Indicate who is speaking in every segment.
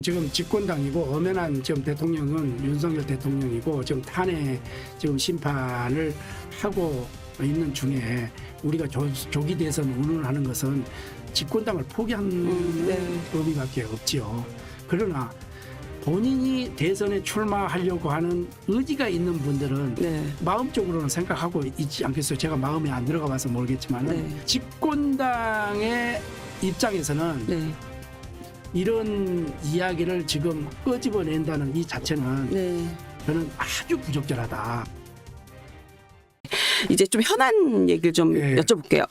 Speaker 1: 지금 집권당이고 엄연한 지금 대통령은 윤석열 대통령이고 지금 탄핵 지금 심판을 하고 있는 중에 우리가 조기 대선 운운하는 것은 집권당을 포기한 의미밖에 없지요. 그러나 본인이 대선에 출마하려고 하는 의지가 있는 분들은 마음적으로는 생각하고 있지 않겠어요. 제가 마음에 안 들어가 봐서 모르겠지만 집권당의 입장에서는 이런 이야기를 지금 끄집어낸다는 이 자체는 저는 아주 부적절하다.
Speaker 2: 이제 좀 현안 얘기를 좀 여쭤볼게요.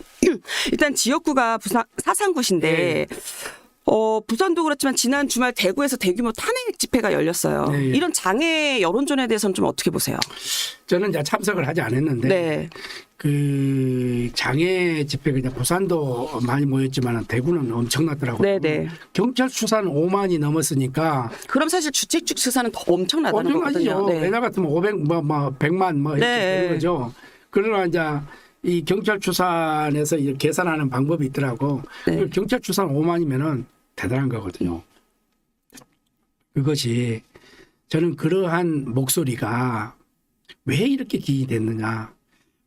Speaker 2: 일단 지역구가 부산 사상구신데 부산도 그렇지만 지난 주말 대구에서 대규모 탄핵 집회가 열렸어요. 이런 장애 여론전에 대해서는 좀 어떻게 보세요?
Speaker 1: 저는 이제 참석을 하지 않았는데 그 장애 집회가 이제 부산도 많이 모였지만 대구는 엄청났더라고요. 경찰 추산 5만이 넘었으니까.
Speaker 2: 그럼 사실 주택 추산은 더 엄청나다는 거거든요.
Speaker 1: 옛날 같으면 100만 이렇게 되는 거죠. 그러나 이제 이 경찰 추산에서 계산하는 방법이 있더라고. 경찰 추산 5만이면은 대단한 거거든요. 그것이 저는 그러한 목소리가 왜 이렇게 기인됐느냐.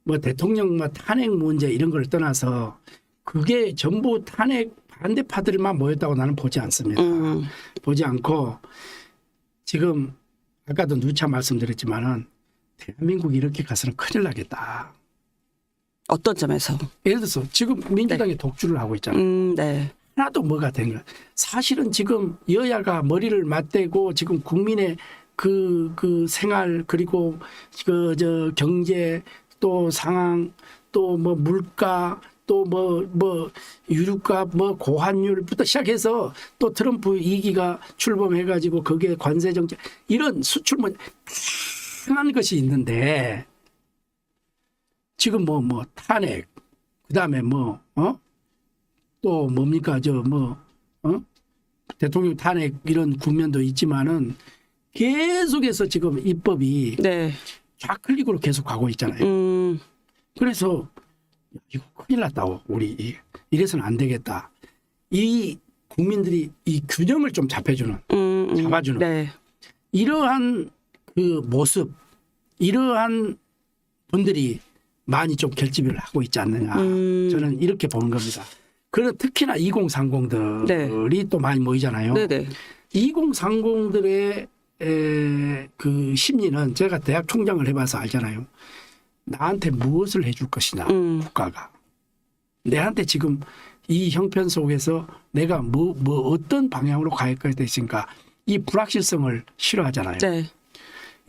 Speaker 1: 뭐 대통령 뭐 탄핵 문제 이런 걸 떠나서 그게 전부 탄핵 반대파들만 모였다고 나는 보지 않습니다. 보지 않고 지금 아까도 누차 말씀드렸지만은 대한민국이 이렇게 가서는 큰일 나겠다.
Speaker 2: 어떤 점에서?
Speaker 1: 예를 들어서 지금 민주당이 독주를 하고 있잖아요. 하나도 뭐가 된 거야. 사실은 지금 여야가 머리를 맞대고 지금 국민의 그 생활 그리고 저 경제 또 상황 또 뭐 물가 또 뭐 유류값 뭐 고환율부터 시작해서 또 트럼프 2기가 출범해가지고 거기에 관세 정책 이런 수출 뭐 다양한 것이 있는데 지금 뭐 탄핵 그다음에 또 뭡니까 대통령 탄핵 이런 국면도 있지만은 계속해서 지금 입법이 좌클릭으로 계속 가고 있잖아요. 그래서 이거 큰일 났다고 우리 이래서는 안 되겠다. 이 국민들이 이 균형을 좀 잡아주는 이러한 그 모습 이러한 분들이 많이 좀 결집을 하고 있지 않느냐. 저는 이렇게 보는 겁니다. 그리고 특히나 2030들이 또 많이 모이잖아요. 2030들의 그 심리는 제가 대학 총장을 해봐서 알잖아요. 나한테 무엇을 해줄 것이냐 국가가. 내한테 지금 이 형편 속에서 내가 뭐 어떤 방향으로 갈 것인가 이 불확실성을 싫어하잖아요.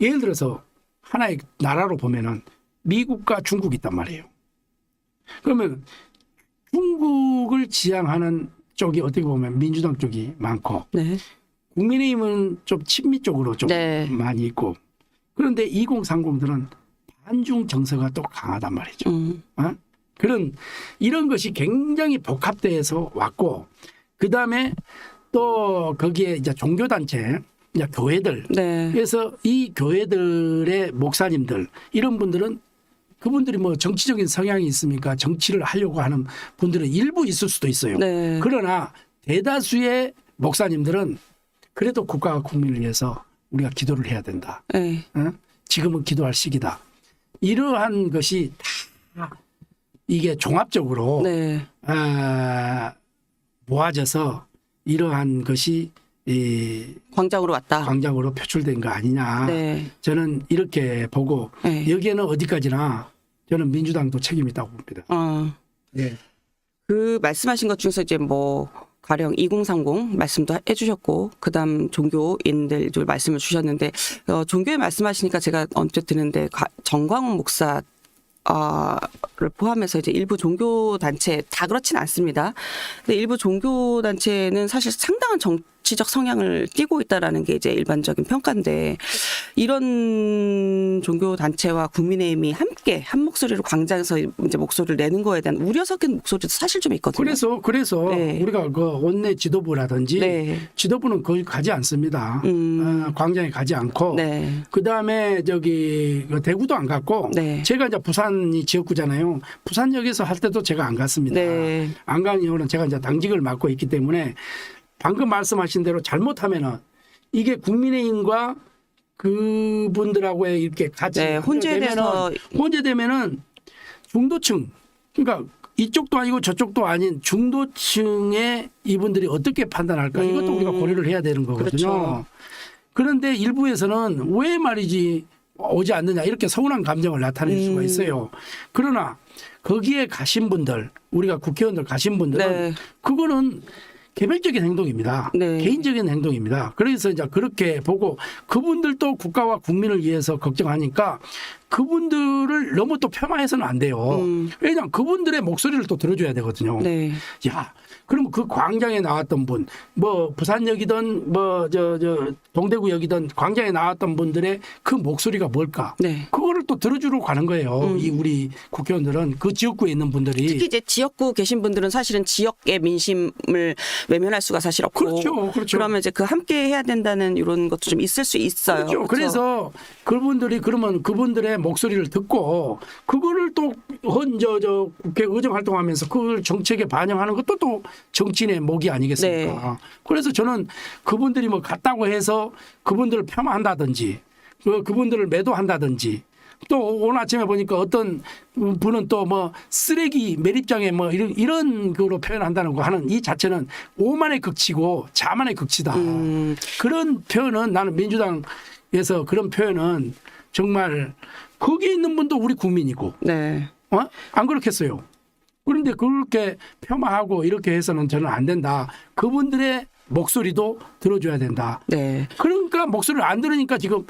Speaker 1: 예를 들어서 하나의 나라로 보면은 미국과 중국이 있단 말이에요. 그러면 중국을 지향하는 쪽이 어떻게 보면 민주당 쪽이 많고 국민의힘은 좀 친미 쪽으로 좀 많이 있고 그런데 2030들은 반중 정서가 또 강하단 말이죠. 이런 것이 굉장히 복합돼서 왔고 그다음에 또 거기에 이제 종교단체 이제 교회들 그래서 이 교회들의 목사님들 이런 분들은 그분들이 뭐 정치적인 성향이 있습니까? 정치를 하려고 하는 분들은 일부 있을 수도 있어요. 그러나 대다수의 목사님들은 그래도 국가와 국민을 위해서 우리가 기도를 해야 된다. 지금은 기도할 시기다. 이러한 것이 다 이게 종합적으로 모아져서 이러한 것이
Speaker 2: 광장으로 왔다.
Speaker 1: 광장으로 표출된 거 아니냐. 저는 이렇게 보고 여기에는 어디까지나 저는 민주당도 책임이 있다고 봅니다.
Speaker 2: 그 말씀하신 것 중에서 이제 뭐 가령 2030 말씀도 해주셨고 그다음 종교인들 말씀을 주셨는데 종교에 말씀하시니까 제가 언뜻 드는데 정광훈 목사 를 포함해서 이제 일부 종교 단체 다 그렇진 않습니다. 근데 일부 종교 단체는 사실 상당한 정치적 성향을 띠고 있다라는 게 이제 일반적인 평가인데 이런 종교 단체와 국민의힘이 함께 한 목소리로 광장에서 이제 목소리를 내는 거에 대한 우려 섞인 목소리도 사실 좀 있거든요.
Speaker 1: 그래서 우리가 그 원내 지도부라든지 지도부는 거기 가지 않습니다. 광장에 가지 않고 그 다음에 저기 대구도 안 갔고 제가 이제 부산이 지역구잖아요. 부산역에서 할 때도 제가 안 갔습니다. 안 간 이유는 제가 이제 당직을 맡고 있기 때문에 방금 말씀하신 대로 잘못하면은 이게 국민의힘과 그분들하고의 이렇게 같이
Speaker 2: 네, 혼재돼서
Speaker 1: 혼재되면은 중도층, 그러니까 이쪽도 아니고 저쪽도 아닌 중도층의 이분들이 어떻게 판단할까, 이것도 우리가 고려를 해야 되는 거거든요.
Speaker 2: 그렇죠.
Speaker 1: 그런데 일부에서는 왜 말이지 오지 않느냐, 이렇게 서운한 감정을 나타낼 수가 있어요. 그러나 거기에 가신 분들, 우리가 국회의원들 가신 분들은
Speaker 2: 네.
Speaker 1: 그거는 개별적인 행동입니다.
Speaker 2: 네.
Speaker 1: 개인적인 행동입니다. 그래서 이제 그렇게 보고 그분들도 국가와 국민을 위해서 걱정하니까 그분들을 너무 또 폄하해서는 안 돼요. 왜냐하면 그분들의 목소리를 또 들어줘야 되거든요.
Speaker 2: 네.
Speaker 1: 야, 그러면 그 광장에 나왔던 분, 뭐 부산역이든 뭐 저 동대구역이든 광장에 나왔던 분들의 그 목소리가 뭘까?
Speaker 2: 네.
Speaker 1: 그거를 또 들어주러 가는 거예요. 이 우리 국회의원들은 그 지역구에 있는 분들이.
Speaker 2: 특히 이제 지역구 계신 분들은 사실은 지역의 민심을 외면할 수가 사실 없고,
Speaker 1: 그렇죠.
Speaker 2: 그러면 이제 그 함께 해야 된다는 이런 것도 좀 있을 수 있어요.
Speaker 1: 그렇죠. 그래서 그분들이 그러면 그분들의 목소리를 듣고 그거를 또 저 국회 의정 활동하면서 그걸 정책에 반영하는 것도 또 정치인의 목이 아니겠습니까?
Speaker 2: 네.
Speaker 1: 그래서 저는 그분들이 뭐 갔다고 해서 그분들을 폄하한다든지 그분들을 매도한다든지, 또 오늘 아침에 보니까 어떤 분은 또 뭐 쓰레기 매립장에 뭐 이런 거로 표현한다는 거 하는 이 자체는 오만의 극치고 자만의 극치다. 그런 표현은 나는 민주당에서 그런 표현은 정말 거기에 있는 분도 우리 국민이고,
Speaker 2: 네.
Speaker 1: 안 그렇겠어요. 그런데 그렇게 폄하하고 이렇게 해서는 저는 안 된다. 그분들의 목소리도 들어줘야 된다.
Speaker 2: 네.
Speaker 1: 그러니까 목소리를 안 들으니까 지금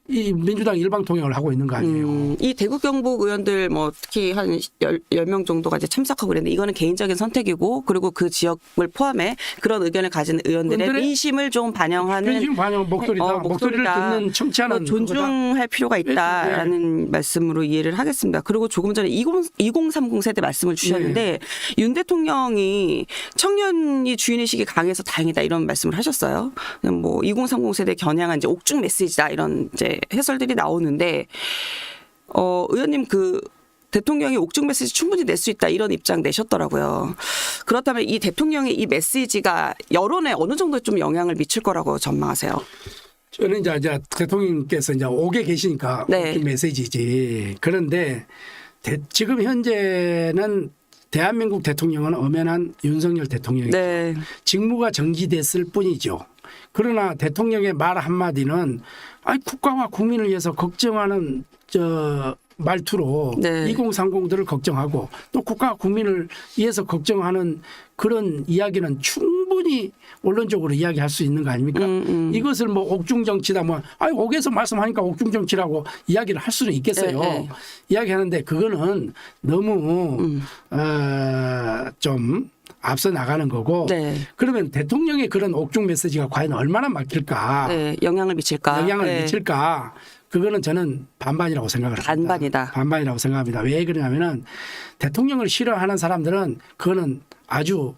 Speaker 1: 이 민주당 일방통행을 하고 있는 거 아니에요.
Speaker 2: 이 대구 경북 의원들 뭐 특히 한 10명 정도가 이제 참석하고 그랬는데 이거는 개인적인 선택이고, 그리고 그 지역을 포함해 그런 의견을 가진 의원들의 민심을 좀 반영하는
Speaker 1: 민심 반영 목소리다. 목소리를 듣는 청취하는
Speaker 2: 존중할
Speaker 1: 거다.
Speaker 2: 필요가 있다라는 말씀으로 이해를 하겠습니다. 그리고 조금 전에 2030 세대 말씀을 주셨는데 윤 대통령이 청년이 주인의식이 강해서 다행이다 이런 말씀을 하셨어요. 뭐 2030 세대 겨냥한 이제 옥중 메시지다 이런 이제 해설들이 나오는데, 의원님 그 대통령이 옥중 메시지 충분히 낼 수 있다 이런 입장 내셨더라고요. 그렇다면 이 대통령의 이 메시지가 여론에 어느 정도 좀 영향을 미칠 거라고 전망하세요?
Speaker 1: 저는 이제 대통령께서 이제 오게 계시니까
Speaker 2: 네.
Speaker 1: 옥중 메시지지. 그런데 지금 현재는 대한민국 대통령은 엄연한 윤석열 대통령이죠.
Speaker 2: 네.
Speaker 1: 직무가 정지됐을 뿐이죠. 그러나 대통령의 말 한마디는 국가와 국민을 위해서 걱정하는 말투로
Speaker 2: 네.
Speaker 1: 2030들을 걱정하고 또 국가와 국민을 위해서 걱정하는 그런 이야기는 충분히 원론적으로 이야기할 수 있는 거 아닙니까? 이것을 뭐 옥중 정치다 뭐 옥에서 말씀하니까 옥중 정치라고 이야기를 할 수는 있겠어요.
Speaker 2: 네.
Speaker 1: 이야기하는데 그거는 너무 좀 앞서 나가는 거고,
Speaker 2: 네.
Speaker 1: 그러면 대통령의 그런 옥중 메시지가 과연 얼마나 막힐까?
Speaker 2: 네. 영향을 미칠까?
Speaker 1: 영향을
Speaker 2: 네.
Speaker 1: 미칠까? 그거는 저는 반반이라고 생각을 합니다.
Speaker 2: 반반이다.
Speaker 1: 반반이라고 생각합니다. 왜 그러냐면은 대통령을 싫어하는 사람들은 그거는 아주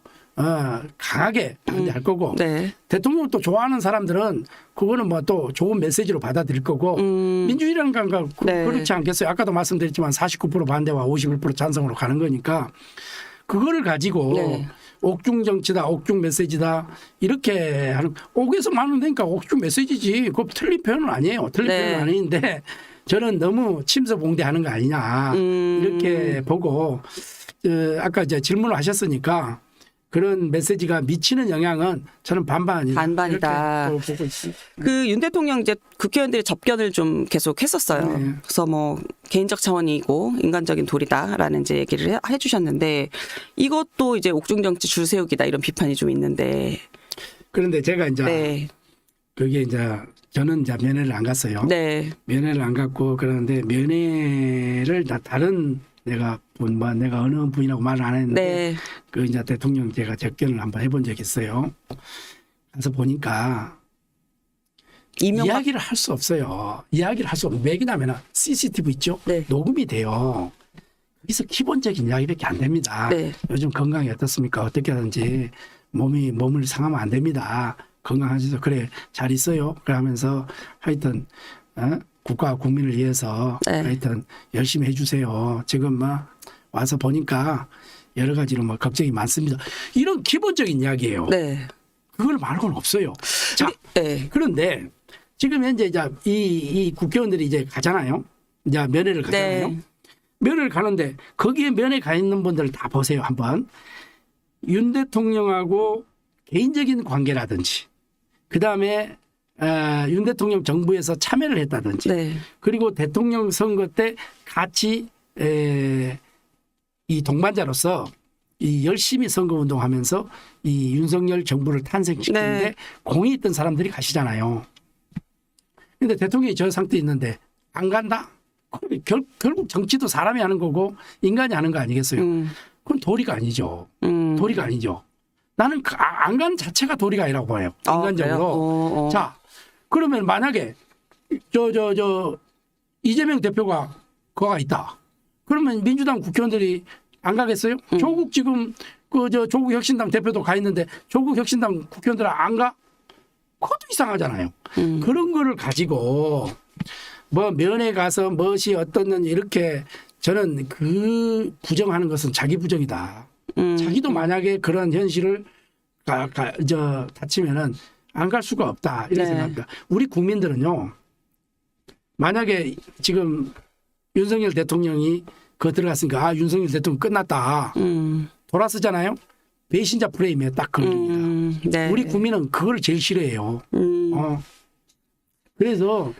Speaker 1: 강하게 반대할 거고,
Speaker 2: 네.
Speaker 1: 대통령을 또 좋아하는 사람들은 그거는 뭐 또 좋은 메시지로 받아들일 거고, 민주주의라는 건
Speaker 2: 네.
Speaker 1: 그렇지 않겠어요? 아까도 말씀드렸지만 49% 반대와 51% 찬성으로 가는 거니까 그거를 가지고
Speaker 2: 네.
Speaker 1: 옥중 정치다, 옥중 메시지다 이렇게 하는, 옥에서 말하면 되니까 옥중 메시지지. 그거 틀린 표현은 아니에요. 틀린
Speaker 2: 네.
Speaker 1: 표현은 아닌데 저는 너무 침서봉대하는 거 아니냐 이렇게 보고, 아까 이제 질문을 하셨으니까 그런 메시지가 미치는 영향은 저는 반반이다.
Speaker 2: 반반이다.
Speaker 1: 이렇게 보고 있습니다.
Speaker 2: 그 윤 대통령 이제 국회의원들이 접견을 좀 계속 했었어요.
Speaker 1: 네.
Speaker 2: 그래서 뭐 개인적 차원이고 인간적인 도리다라는 이제 얘기를 해주셨는데, 이것도 이제 옥중 정치 줄 세우기다 이런 비판이 좀 있는데.
Speaker 1: 그런데 제가 이제
Speaker 2: 네.
Speaker 1: 그게 이제 저는 이제 면회를 안 갔어요.
Speaker 2: 네.
Speaker 1: 면회를 안 갔고, 그러는데 면회를 다른 내가 어느 분이라고 말을 안 했는데
Speaker 2: 네.
Speaker 1: 그 이제 대통령 제가 접견을 한번 해본 적이 있어요. 가서 보니까 이야기를 할 수 없어요. 이야기를 할 수 없는, 왜냐하면 CCTV 있죠.
Speaker 2: 네.
Speaker 1: 녹음이 돼요. 여기서 기본적인 이야기밖에 안 됩니다.
Speaker 2: 네.
Speaker 1: 요즘 건강이 어떻습니까? 어떻게 하든지 몸을 상하면 안 됩니다. 건강하셔서 그래 잘 있어요. 그러면서 하여튼 국가와 국민을 위해서
Speaker 2: 네.
Speaker 1: 하여튼 열심히 해주세요. 지금 막 와서 보니까 여러 가지로 뭐 걱정이 많습니다. 이런 기본적인 이야기예요.
Speaker 2: 네.
Speaker 1: 그걸 말고는 없어요. 자,
Speaker 2: 네.
Speaker 1: 그런데 지금 현재 이제 이 국회의원들이 이제 가잖아요. 이제 면회를 가잖아요.
Speaker 2: 네.
Speaker 1: 면회를 가는데 거기에 면회 가 있는 분들 다 보세요. 한번 윤 대통령하고 개인적인 관계라든지 그다음에 윤 대통령 정부에서 참여를 했다든지
Speaker 2: 네.
Speaker 1: 그리고 대통령 선거 때 같이 이 동반자로서 이 열심히 선거운동하면서 이 윤석열 정부를 탄생시키는데
Speaker 2: 네.
Speaker 1: 공이 있던 사람들이 가시잖아요. 그런데 대통령이 저 상태에 있는데 안 간다? 결국 정치도 사람이 하는 거고 인간이 하는 거 아니겠어요? 그건 도리가 아니죠. 도리가 아니죠. 나는 안 가는 자체가 도리가 아니라고 봐요. 인간적으로. 자, 그러면 만약에 이재명 대표가 거가 있다. 그러면 민주당 국회의원들이 안 가겠어요? 조국 지금 조국 혁신당 대표도 가 있는데 조국 혁신당 국회의원들은 안 가? 그것도 이상하잖아요. 그런 거를 가지고 뭐 면회 가서 무엇이 어떤 이렇게 저는 그 부정하는 것은 자기 부정이다. 자기도 만약에 그런 현실을 다치면은 안 갈 수가 없다. 이렇게 생각합니다. 우리 국민들은요. 만약에 지금 윤석열 대통령이 그 들어갔으니까 윤석열 대통령 끝났다. 돌아서잖아요. 배신자 프레임에 딱 걸립니다.
Speaker 2: 네.
Speaker 1: 우리 국민은 그걸 제일 싫어해요. 그래서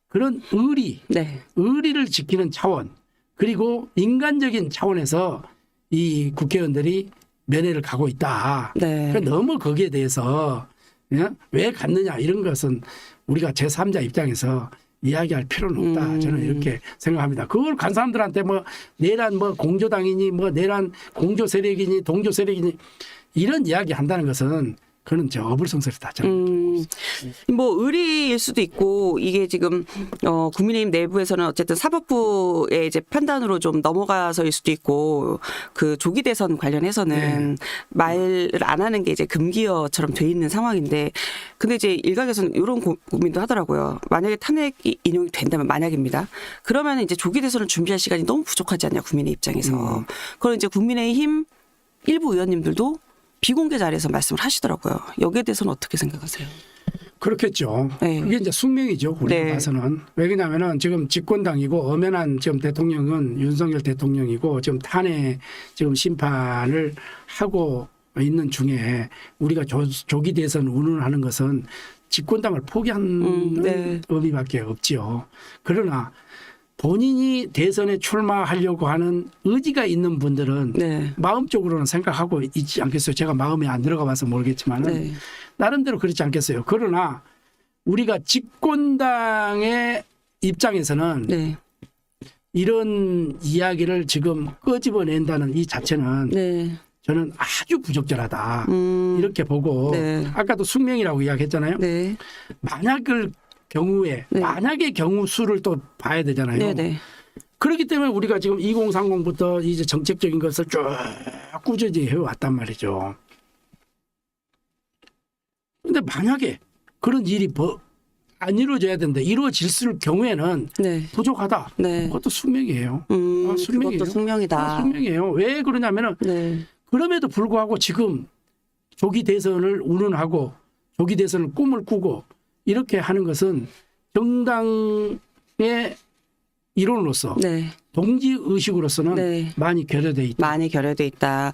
Speaker 1: 그런 의리를 지키는 차원 그리고 인간적인 차원에서 이 국회의원들이 면회를 가고 있다.
Speaker 2: 네.
Speaker 1: 그러니까 너무 거기에 대해서 왜 갔느냐 이런 것은 우리가 제3자 입장에서 이야기할 필요는 없다. 저는 이렇게 생각합니다. 그걸 간 사람들한테 뭐 내란 뭐 공조당이니 뭐 내란 공조 세력이니 동조 세력이니 이런 이야기 한다는 것은 그는 저 어불성설이다.
Speaker 2: 뭐 의리일 수도 있고 이게 지금 국민의힘 내부에서는 어쨌든 사법부의 이제 판단으로 좀 넘어가서일 수도 있고 그 조기 대선 관련해서는 말을 안 하는 게 이제 금기어처럼 돼 있는 상황인데 근데 이제 일각에서는 이런 고민도 하더라고요. 만약에 탄핵 인용이 된다면 만약입니다. 그러면 이제 조기 대선을 준비할 시간이 너무 부족하지 않냐 국민의 입장에서. 그럼 이제 국민의힘 일부 의원님들도 비공개 자리에서 말씀을 하시더라고요. 여기에 대해서는 어떻게 생각하세요?
Speaker 1: 그렇겠죠.
Speaker 2: 네.
Speaker 1: 그게 이제 숙명이죠. 우리가 봐서는. 왜냐하면 지금 집권당이고 엄연한 지금 대통령은 윤석열 대통령이고 지금 탄핵 지금 심판을 하고 있는 중에 우리가 조기 대선 운운하는 것은 집권당을 포기하는 의미밖에 없지요. 그러나 본인이 대선에 출마하려고 하는 의지가 있는 분들은 마음적으로는 생각하고 있지 않겠어요. 제가 마음에 안 들어가 봐서 모르겠지만 나름대로 그렇지 않겠어요. 그러나 우리가 집권당의 입장에서는 이런 이야기를 지금 끄집어낸다는 이 자체는 저는 아주 부적절하다. 이렇게 보고 아까도 숙명이라고 이야기했잖아요. 만약의 경우 수를 또 봐야 되잖아요. 그렇기 때문에 우리가 지금 2030부터 이제 정책적인 것을 쭉 꾸준히 해왔단 말이죠. 그런데 만약에 그런 일이 안 이루어져야 되는데 이루어질 경우에는 부족하다. 그것도 숙명이에요.
Speaker 2: 그것도 숙명이다.
Speaker 1: 숙명이에요. 왜 그러냐면은 그럼에도 불구하고 지금 조기 대선을 운운하고 조기 대선을 꿈을 꾸고 이렇게 하는 것은 정당의 이론으로서 동지 의식으로서는 많이 결여돼 있다.
Speaker 2: 많이 결여돼 있다.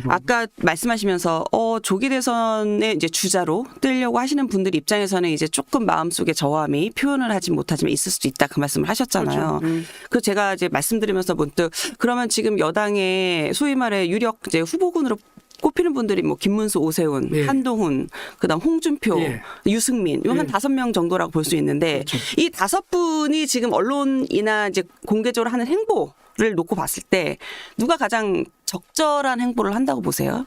Speaker 2: 아까 말씀하시면서 조기 대선의 이제 주자로 뜨려고 하시는 분들 입장에서는 이제 조금 마음속에 저함이 표현을 하지 못하지만 있을 수도 있다 그 말씀을 하셨잖아요. 그래서 제가 이제 말씀드리면서 문득 그러면 지금 여당의 소위 말해 유력 이제 후보군으로 꼽히는 분들이 뭐 김문수, 오세훈, 한동훈, 그다음 홍준표, 유승민 요 한 5명 정도라고 볼 수 있는데 이 5분이 지금 언론이나 이제 공개적으로 하는 행보를 놓고 봤을 때 누가 가장 적절한 행보를 한다고 보세요?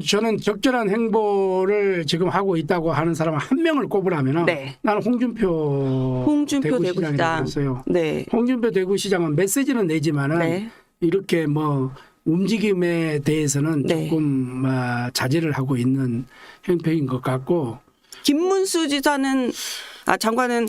Speaker 1: 저는 적절한 행보를 지금 하고 있다고 하는 사람 한 명을 꼽으라면 나는 홍준표 대구시장이라고 했어요. 홍준표 대구시장은 메시지는 내지만은 이렇게 뭐 움직임에 대해서는 조금 자제를 하고 있는 행패인 것 같고
Speaker 2: 김문수 장관은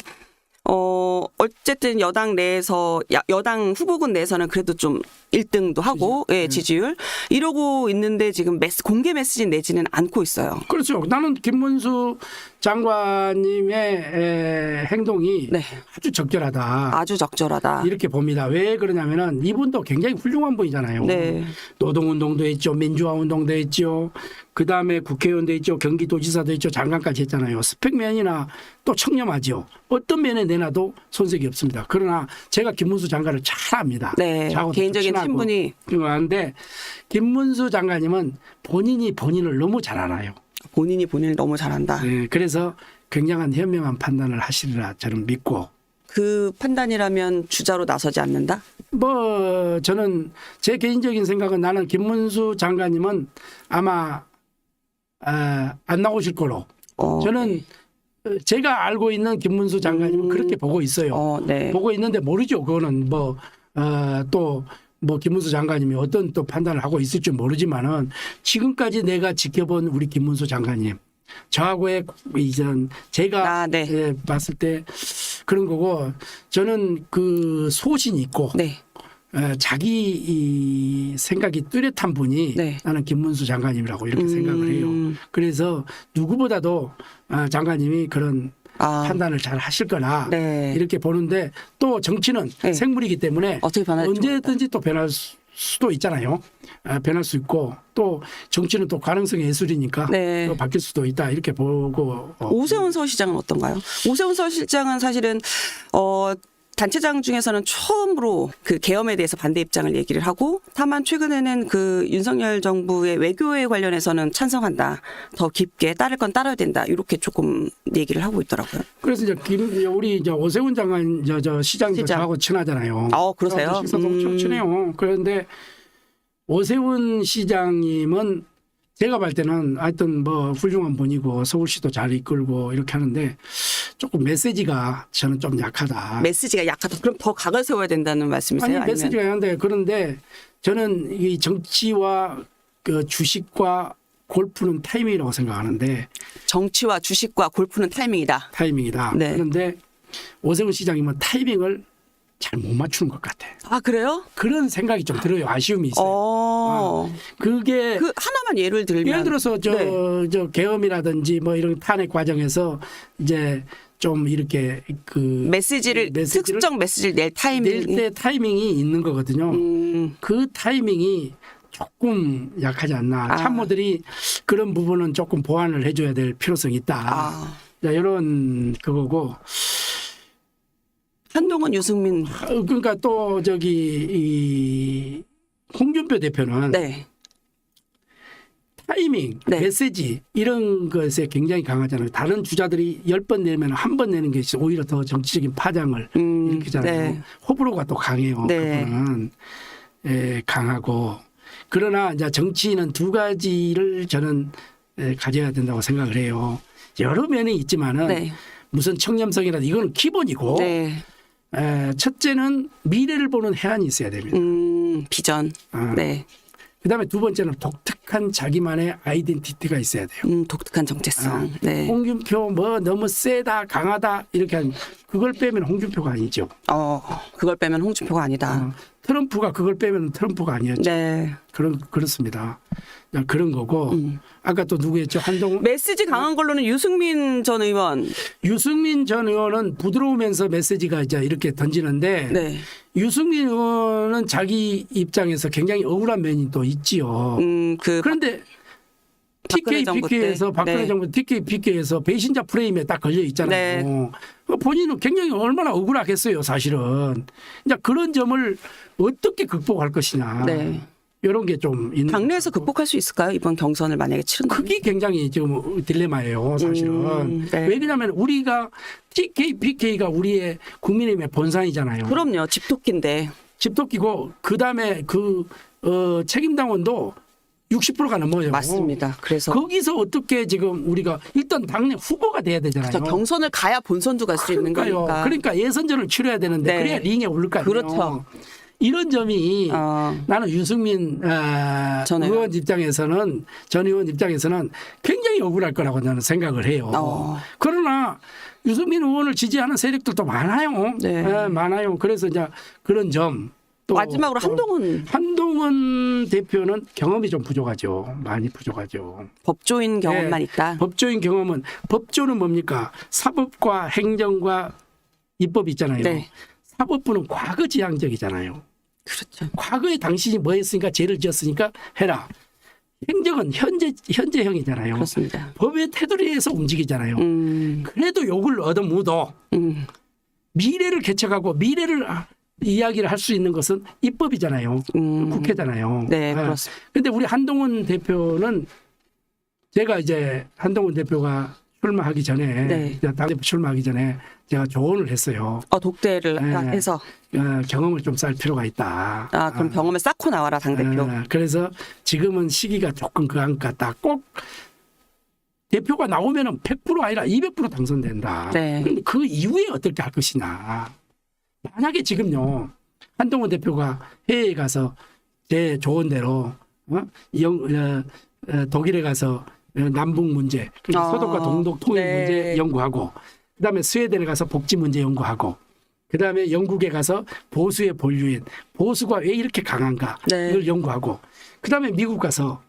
Speaker 2: 어쨌든 여당 내에서 여당 후보군 내에서는 그래도 좀 1등도 하고 예, 지지율 이러고 있는데 지금 공개 메시지 내지는 않고 있어요.
Speaker 1: 그렇죠. 나는 김문수 장관님의 행동이
Speaker 2: 네.
Speaker 1: 아주 적절하다.
Speaker 2: 아주 적절하다.
Speaker 1: 이렇게 봅니다. 왜 그러냐면은 이분도 굉장히 훌륭한 분이잖아요.
Speaker 2: 네.
Speaker 1: 노동운동도 했죠. 민주화운동도 했죠. 그다음에 국회의원도 했죠. 경기도지사도 했죠. 장관까지 했잖아요. 스펙면이나 또 청렴하죠. 어떤 면에 내놔도 손색이 없습니다. 그러나 제가 김문수 장관을 잘 압니다.
Speaker 2: 네.
Speaker 1: 저하고도
Speaker 2: 개인적인
Speaker 1: 친하고
Speaker 2: 친분이
Speaker 1: 그런데 김문수 장관님은 본인이 본인을 너무 잘 알아요.
Speaker 2: 본인이 본인을 너무 잘한다.
Speaker 1: 네, 그래서 굉장한 현명한 판단을 하시리라 저는 믿고
Speaker 2: 그 판단이라면 주자로 나서지 않는다?
Speaker 1: 뭐 저는 제 개인적인 생각은 나는 김문수 장관님은 아마 안 나오실 거로 저는 제가 알고 있는 김문수 장관님은 그렇게 보고 있어요.
Speaker 2: 네.
Speaker 1: 보고 있는데 모르죠. 그거는 또 김문수 장관님이 어떤 또 판단을 하고 있을지 모르지만은 지금까지 내가 지켜본 우리 김문수 장관님 저하고의 이전 제가
Speaker 2: 네.
Speaker 1: 예, 봤을 때 그런 거고 저는 그 소신이 있고
Speaker 2: 네.
Speaker 1: 자기 이 생각이 뚜렷한 분이
Speaker 2: 네.
Speaker 1: 나는 김문수 장관님이라고 이렇게 생각을 해요. 그래서 누구보다도 장관님이 그런 판단을 잘 하실 거나
Speaker 2: 네.
Speaker 1: 이렇게 보는데 또 정치는
Speaker 2: 네.
Speaker 1: 생물이기 때문에
Speaker 2: 어떻게 변할지
Speaker 1: 언제든지 또 변할 수도 있잖아요. 변할 수 있고 또 정치는 또 가능성의 예술이니까
Speaker 2: 네.
Speaker 1: 또 바뀔 수도 있다 이렇게 보고
Speaker 2: 오세훈 서울시장은 어떤가요? 오세훈 서울시장은 사실은 단체장 중에서는 처음으로 그 계엄에 대해서 반대 입장을 얘기를 하고 다만 최근에는 그 윤석열 정부의 외교에 관련해서는 찬성한다. 더 깊게 따를 건 따라야 된다. 이렇게 조금 얘기를 하고 있더라고요.
Speaker 1: 그래서 이제 우리 이제 오세훈 장관 시장도 저하고 친하잖아요.
Speaker 2: 그러세요?
Speaker 1: 식사도 엄청 친해요. 그런데 오세훈 시장님은 제가 볼 때는 하여튼 훌륭한 분이고 서울시도 잘 이끌고 이렇게 하는데 조금 메시지가 저는 좀 약하다.
Speaker 2: 메시지가 약하다. 그럼 더 각을 세워야 된다는 말씀이세요?
Speaker 1: 아니 메시지가 약한데 그런데 저는 이 정치와 그 주식과 골프는 타이밍이라고 생각하는데
Speaker 2: 정치와 주식과 골프는 타이밍이다.
Speaker 1: 타이밍이다.
Speaker 2: 네.
Speaker 1: 그런데 오세훈 시장님은 타이밍을 잘 못 맞추는 것 같아.
Speaker 2: 아 그래요?
Speaker 1: 그런 생각이 좀 들어요. 아쉬움이 있어요. 그게
Speaker 2: 그 하나만 예를 들면
Speaker 1: 예를 들어서 저 계엄이라든지 이런 탄핵 과정에서 이제 좀 이렇게 그
Speaker 2: 메시지를 특정 메시지를 낼
Speaker 1: 때 타이밍이 있는 거거든요. 그 타이밍이 조금 약하지 않나. 참모들이 그런 부분은 조금 보완을 해줘야 될 필요성이 있다. 이런 그거고.
Speaker 2: 한동훈 유승민
Speaker 1: 그러니까 또 이 홍준표 대표는
Speaker 2: 네.
Speaker 1: 타이밍,
Speaker 2: 네.
Speaker 1: 메시지 이런 것에 굉장히 강하잖아요. 다른 주자들이 10번 내면 한 번 내는 게 오히려 더 정치적인 파장을 일으키잖아요.
Speaker 2: 네.
Speaker 1: 호불호가 또 강해요.
Speaker 2: 네.
Speaker 1: 그분은 강하고 그러나 이제 정치인은 두 가지를 저는 가져야 된다고 생각을 해요. 여러 면이 있지만은
Speaker 2: 네.
Speaker 1: 무슨 청렴성이라든 이거는 기본이고
Speaker 2: 네.
Speaker 1: 첫째는 미래를 보는 해안이 있어야 됩니다.
Speaker 2: 비전. 네.
Speaker 1: 그다음에 두 번째는 독특한 자기만의 아이덴티티가 있어야 돼요.
Speaker 2: 독특한 정체성. 네.
Speaker 1: 홍준표 너무 세다 강하다 이렇게 하는 그걸 빼면 홍준표가 아니죠.
Speaker 2: 그걸 빼면 홍준표가 아니다.
Speaker 1: 트럼프가 그걸 빼면 트럼프가 아니었죠.
Speaker 2: 네.
Speaker 1: 그렇습니다. 그런 거고 아까 또 누구였죠? 한동훈
Speaker 2: 메시지 강한 걸로는 유승민 전 의원.
Speaker 1: 유승민 전 의원은 부드러우면서 메시지가 이제 이렇게 던지는데
Speaker 2: 네.
Speaker 1: 유승민 의원은 자기 입장에서 굉장히 억울한 면이 또 있지요. 그런데 TK PK에서 박근혜 정부 TK PK에서 배신자 프레임에 딱 걸려 있잖아요.
Speaker 2: 네.
Speaker 1: 본인은 굉장히 얼마나 억울하겠어요, 사실은. 이제 그런 점을 어떻게 극복할 것이냐.
Speaker 2: 네.
Speaker 1: 이런 게 좀 있는.
Speaker 2: 당내에서 극복할 수 있을까요? 이번 경선을 만약에 치른다면.
Speaker 1: 그게 굉장히 지금 딜레마예요, 사실은.
Speaker 2: 네.
Speaker 1: 왜냐하면 우리가 TK PK가 우리의 국민의힘의 본산이잖아요.
Speaker 2: 그럼요, 집토끼인데.
Speaker 1: 집토끼고 그 다음에 책임당원도 60%가 넘어요.
Speaker 2: 맞습니다. 그래서
Speaker 1: 거기서 어떻게 지금 우리가 일단 당내 후보가 돼야 되잖아요.
Speaker 2: 그렇죠. 경선을 가야 본선도 갈 수 있는 거니까.
Speaker 1: 그러니까 예선전을 치러야 되는데
Speaker 2: 네.
Speaker 1: 그래야 링에 오를 거 아니에요.
Speaker 2: 그렇죠.
Speaker 1: 이런 점이 나는 유승민
Speaker 2: 전
Speaker 1: 의원 입장에서는 전 의원 입장에서는 굉장히 억울할 거라고 나는 생각을 해요. 그러나 유승민 의원을 지지하는 세력들도 많아요.
Speaker 2: 네.
Speaker 1: 많아요. 그래서 이제 그런 점 또
Speaker 2: 마지막으로
Speaker 1: 한동훈 대표는 경험이 좀 부족하죠. 많이 부족하죠.
Speaker 2: 법조인 경험만 있다.
Speaker 1: 법조인 경험은 법조는 뭡니까? 사법과 행정과 입법 있잖아요.
Speaker 2: 네.
Speaker 1: 사법부는 과거 지향적이잖아요.
Speaker 2: 그렇죠.
Speaker 1: 과거에 당신이 뭐 했으니까 죄를 지었으니까 해라. 행정은 현재형이잖아요.
Speaker 2: 그렇습니다.
Speaker 1: 법의 테두리에서 움직이잖아요. 그래도 욕을 얻어묻어 미래를 개척하고 미래를 이야기를 할 수 있는 것은 입법이잖아요. 국회잖아요.
Speaker 2: 네, 그렇습니다.
Speaker 1: 그런데 우리 한동훈 대표는 제가 이제 한동훈 대표가 출마하기 전에
Speaker 2: 네.
Speaker 1: 당대표 출마하기 전에 제가 조언을 했어요.
Speaker 2: 독대를
Speaker 1: 네.
Speaker 2: 해서
Speaker 1: 경험을 좀 쌓을 필요가 있다.
Speaker 2: 그럼 경험을 쌓고 나와라 당대표.
Speaker 1: 그래서 지금은 시기가 조금 그한 것 같다. 꼭 대표가 나오면은 100% 아니라 200% 당선된다.
Speaker 2: 네.
Speaker 1: 그럼 그 이후에 어떻게 할 것이냐. 만약에 지금요 한동훈 대표가 해외에 가서 제 좋은 대로 독일에 가서 남북 문제, 그러니까 서독과 동독 통일
Speaker 2: 네.
Speaker 1: 문제 연구하고, 그다음에 스웨덴에 가서 복지 문제 연구하고, 그다음에 영국에 가서 보수의 본류인 보수가 왜 이렇게 강한가
Speaker 2: 네.
Speaker 1: 이걸 연구하고, 그다음에 미국 가서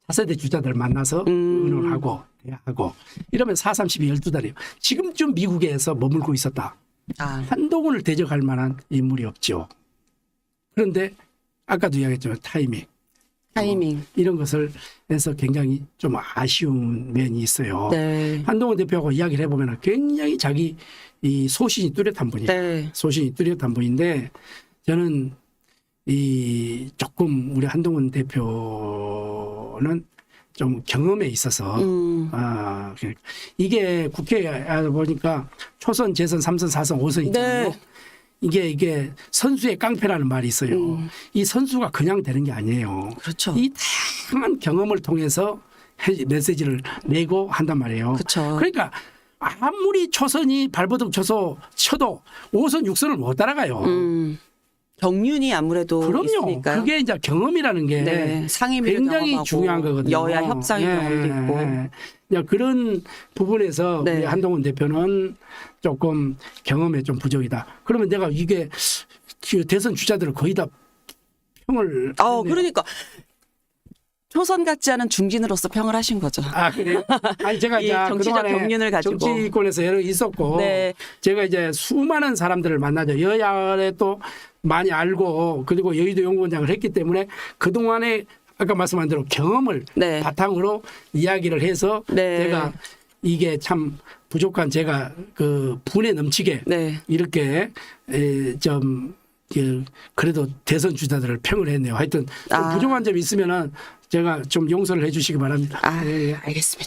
Speaker 1: 차세대 주자들 만나서 의논하고 대화하고 이러면 4.30이 12달이에요. 지금쯤 미국에서 머물고 있었다. 한동훈을 대적할 만한 인물이 없죠. 그런데 아까도 이야기했지만 타이밍. 이런 것을 해서 굉장히 좀 아쉬운 면이 있어요.
Speaker 2: 네.
Speaker 1: 한동훈 대표하고 이야기를 해보면 굉장히 자기 이 소신이 뚜렷한 분이에요.
Speaker 2: 네.
Speaker 1: 소신이 뚜렷한 분인데 저는 이 조금 우리 한동훈 대표는 좀 경험에 있어서 이게 국회에 보니까 초선, 재선, 3선, 4선, 5선 있잖아요.
Speaker 2: 네.
Speaker 1: 이게 선수의 깡패라는 말이 있어요. 이 선수가 그냥 되는 게 아니에요.
Speaker 2: 그렇죠.
Speaker 1: 이 다양한 경험을 통해서 메시지를 내고 한단 말이에요.
Speaker 2: 그렇죠.
Speaker 1: 그러니까 아무리 초선이 발버둥 쳐도 5선, 6선을 못 따라가요.
Speaker 2: 경륜이 아무래도
Speaker 1: 그럼요.
Speaker 2: 있으니까요.
Speaker 1: 그게 이제 경험이라는 게
Speaker 2: 네. 상임위를
Speaker 1: 굉장히
Speaker 2: 경험하고
Speaker 1: 중요한 거거든요.
Speaker 2: 여야 협상 경험도 있고.
Speaker 1: 예. 그런 부분에서
Speaker 2: 네.
Speaker 1: 우리 한동훈 대표는 조금 경험에 좀 부족이다. 그러면 내가 이게 대선 주자들을 거의 다 평을 했네요.
Speaker 2: 그러니까 초선 같지 않은 중진으로서 평을 하신 거죠.
Speaker 1: 그래요? 아니 제가
Speaker 2: 이
Speaker 1: 이제
Speaker 2: 정치적
Speaker 1: 그동안에
Speaker 2: 경륜을 가지고.
Speaker 1: 정치권에서 여러 있었고
Speaker 2: 네.
Speaker 1: 제가 이제 수많은 사람들을 만나죠. 여야에 또 많이 알고 그리고 여의도 연구원장을 했기 때문에 그동안에 아까 말씀한 대로 경험을
Speaker 2: 네.
Speaker 1: 바탕으로 이야기를 해서
Speaker 2: 네.
Speaker 1: 제가 이게 참 부족한 제가 그 분에 넘치게
Speaker 2: 네.
Speaker 1: 이렇게 좀 그래도 대선 주자들을 평을 했네요. 하여튼 좀 부족한 점이 있으면은 제가 좀 용서를 해주시기 바랍니다.
Speaker 2: 알겠습니다.